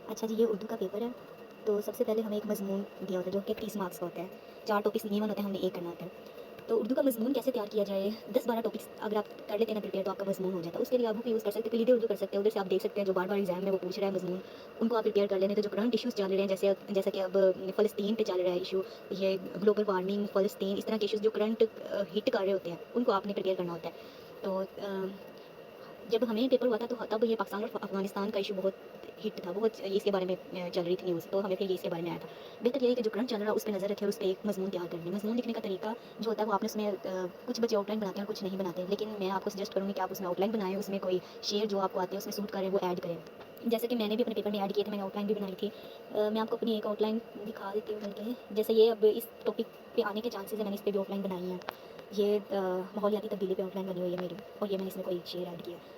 अच्छा जी, ये उर्दू का पेपर है, तो सबसे पहले हमें एक मज़मून दिया होता है जो कि 30 मार्क्स का होता है। 4 टॉपिक्स गिवन होते हैं, हमने 1 करना होता है। तो उर्दू का मज़मून कैसे तैयार किया जाए, 10-12 टॉपिक्स अगर आप कर लेते हैं ना प्रिपेयर, तो आपका मज़मून हो जाता है। उसके लिए आप बुक यूज़ कर सकते हैं, कलीदे उर्दू कर सकते हैं। उधर से आप देख सकते हैं जो बार-बार एग्ज़ाम में वो पूछ रहा है मज़मून, उनको आप प्रिपेयर कर लेने। तो जो करंट इश्यूज़ चल रहे हैं, जैसा कि अब फ़लस्तीन पे चल रहा है इश्यू, ये ग्लोबल वार्मिंग, फ़लस्तीन, इस तरह के इश्यूज़ जो करंट हिट कर रहे होते हैं, उनको आपने प्रिपेयर करना होता है। तो जब हमें पेपर हुआ था तो तब ये पाकिस्तान और अफ़गानिस्तान का इशू बहुत हिट था, बहुत इसके बारे में चल रही थी न्यूज़, तो हमें फिर ये इसके बारे में आया था। बेहतर ये है कि जो करंट चल रहा है उस पे नज़र रखें और उस पे एक मज़मून तैयार कर लें। मज़मून लिखने का तरीका जो होता है वो आपने उसमें कुछ बच्चे आउटलाइन बनाते हैं और कुछ नहीं बनाते, लेकिन मैं आपको सजेस्ट करूँगी कि आप उसमें आउटलाइन बनाएँ, उसमें कोई शेर जो आपको आते हैं उसमें सूट करें वो ऐड करें। जैसे कि मैंने भी अपने पेपर में ऐड किए थे, मैंने आउटलाइन भी बनाई थी। मैं आपको अपनी एक आउटलाइन दिखा देती हूँ करके। जैसे ये अब इस टॉपिक पे आने के चांसेज़ है, मैंने इस पे भी आउटलाइन बनाई है। ये माहौलियाती तब्दीली पे आउटलाइन बनी हुई है मेरी, और ये मैंने इसमें कोई शेर ऐड किया है।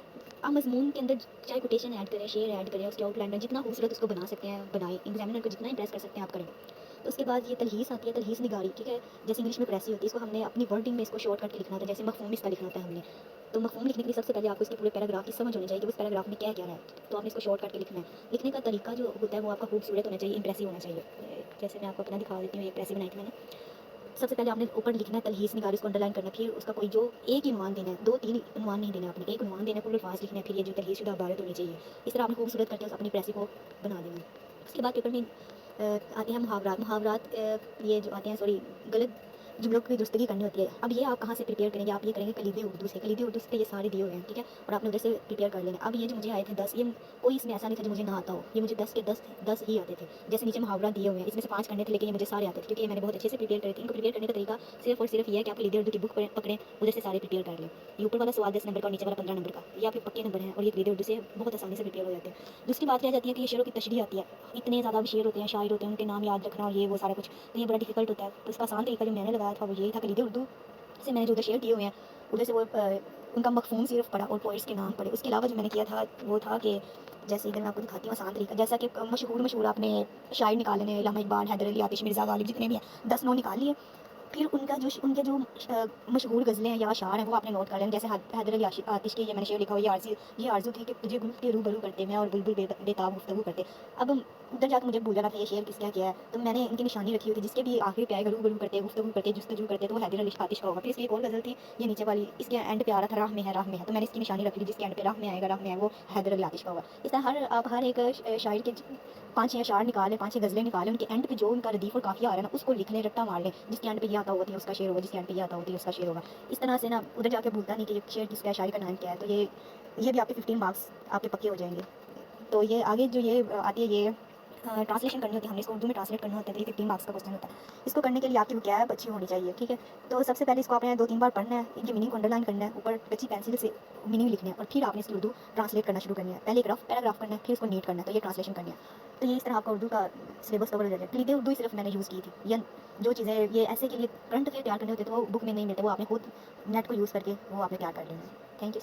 आप मज़मून के अंदर चाहे कोटेशन ऐड करें, शेर ऐड करें, उसके आउटलाइन में जितना खूबसूरत उसको बना सकते हैं बनाएँ, एग्ज़ामिनर को जितना इम्प्रेस कर सकते हैं आप करें। तो उसके बाद ये तलहीस आती है, तलहीस निगारी, ठीक है? जैसे इंग्लिश में प्रेसी होती है, इसको हमने अपनी वर्डिंग में इसको शॉर्ट करके लिखना होता है, जैसे मफ़हूम इसका लिखना होता है हमने। तो मफ़हूम लिखने के लिए सबसे पहले आपको इसके पूरे पैराग्राफ की समझ होनी चाहिए कि उस पैराग्राफ में क्या-क्या है। तो आपने इसको शॉर्ट करके लिखना है। लिखने का तरीका जो होता है वो आपका खूबसूरत होना चाहिए, इम्प्रेसिव होना चाहिए। जैसे मैं आपको अपना दिखा देती हूँ, एक प्रेसी बनाई थी मैंने। सबसे पहले आपने ऊपर लिखना है तलहीस निगार, उसको अंडरलाइन करना है, फिर उसका कोई जो एक ही उन्वान देना है, 2-3 उन्वान नहीं देना आपने, एक उन्वान देना है, पूरे अल्फाज़ लिखने हैं, फिर ये जो तलहीस-शुदा इबारत होनी चाहिए। इस तरह आपने खूबसूरत करके अपनी प्रेसी को बना देना है। उसके बाद पेपर में आते हैं मुहावरात। मुहावरात ये जो आते हैं, सॉरी, गलत जुमलों की दुरुस्तगी करनी होती है। अब ये आप कहाँ से प्रिपेयर करेंगे? आप ये करेंगे कलीदे उर्दू से। कलीदे उर्दू पे ये सारे दिए हुए हैं, ठीक है? और आपने उधर से प्रिपेयर कर लेना। अब ये जो मुझे आए थे 10, ये कोई इसमें ऐसा नहीं था जो मुझे ना आता हो। ये मुझे 10 के 10 ही आते थे। जैसे नीचे मुहावरा दिए हुए हैं, इसमें से 5 करने थे, लेकिन ये मुझे सारे आते थे क्योंकि ये मैंने बहुत अच्छे से प्रिपेयर करे थे। इनको प्रिपेयर करने का तरीका सिर्फ़ और सिर्फ़ ये है कि आप कलीदे उर्दू की बुक पकड़ें, उधर से सारे प्रिपेयर कर लें। ये ऊपर वाला सवाल 10 नंबर का और नीचे वाला 15 नंबर का, ये आपके पक्के नंबर हैं और ये कलीदे उर्दू से बहुत आसानी से प्रिपेयर हो जाते हैं। दूसरी बात रह जाती है कि ये शेरों की तशरीह आती है। इतने ज़्यादा शेर होते हैं, शायर होते हैं, उनके नाम याद रखना और ये वो सारा कुछ, तो ये बड़ा डिफ़िकल्ट होता है। तो इसका आसान तरीका जो मैंने लगाया था वो यही था, कलीदे उर्दू से मैंने जो उधर शेयर किए हुए हैं, उधर से वो उनका मफ़हूम सिर्फ़ पढ़ा और पोएट्स के नाम पढ़े। उसके अलावा जो मैंने किया था वो था कि जैसे इधर मैं आपको दिखाती हूँ आसान तरीका, जैसा कि मशहूर आपने शायर निकाल लेने, अल्लामा इकबाल, हैदर अली, आतिश मिर्ज़ा, गालिब, जितने भी हैं, 10 नौ निकाल लिए। फिर उनके जो मशहूर ग़ज़लें हैं या अशार हैं वो आपने नोट कर लेने। जैसे हैदर अली आतिश के ये मैंने शेर लिखा हुआ, ये आरज़ू थी कि तुझे गुल के रूबरू करते मैं और बुलबुल बेताब गुफ्तगू करते। अब उधर जाकर मुझे भूल जाना था ये शेर किसका क्या है, तो मैंने इनकी निशानी रखी हुई थी, जिसके भी आखिर पे आएगा रूबरू करते, गुफ्तगू करते, जुस्तजू करते, तो वो हैदर अली आतिश का होगा। फिर इसकी एक और गज़ल थी, ये नीचे वाली, इसके एंड पे आ रहा था राह में है, राह में है, तो मैंने इसकी निशानी रख ली, जिसके एंड पे राह में आएगा, राह में है, वो हैदर अली आतिश का होगा। इस तरह आप हर एक शायर के 5-6 अशार निकालें, 5-6 गज़लें निकालें, उनके एंड पे जो उनका रदीफ़ और काफ़िया आ रहा है ना, उसको लिख लें, रट्टा मार लें, जिसके एंड पे ये आता होगा तो उसका शेर होगा, जिसके एंड पे ये आता होगा तो उसका शेर होगा। इस तरह से ना उधर जाके भूलता नहीं कि ये शेर किसका है, शायर का नाम क्या है, तो ये भी आपके 15 मार्क्स आपके पक्के हो जाएँगे। तो ये आगे जो ये आती है, ये ट्रांसलेशन करनी होती है, हमने इसको उर्दू में ट्रांसलेट करना होता है, तो ये 15 मार्क्स का क्वेश्चन होता है। इसको करने के लिए आपकी वोकैब अच्छी होनी चाहिए, ठीक है? तो सबसे पहले इसको आपने 2-3 बार पढ़ना है, इनकी मीनिंग को अंडरलाइन करना है, ऊपर कच्ची पेंसिल से मीनिंग लिखनी है और फिर आपने इसकी उर्दू ट्रांसलेट करना शुरू करनी है। पहले एक रफ पैराग्राफ करना है, फिर उसको नीट करना है, तो ये ट्रांसलेशन करनी है। तो ये इस तरह आपका उर्दू का सिलेबस कवर हो जाएगा। क्लीदे उर्दू ही सिर्फ मैंने यूज़ की थी। ये जो चीज़ें ये ऐसे के लिए करंट अफेयर तैयार करने होते हैं, तो वो बुक में नहीं मिलते, वो आपने खुद नेट को यूज़ करके वो आपने तैयार कर लेना है। Thank you.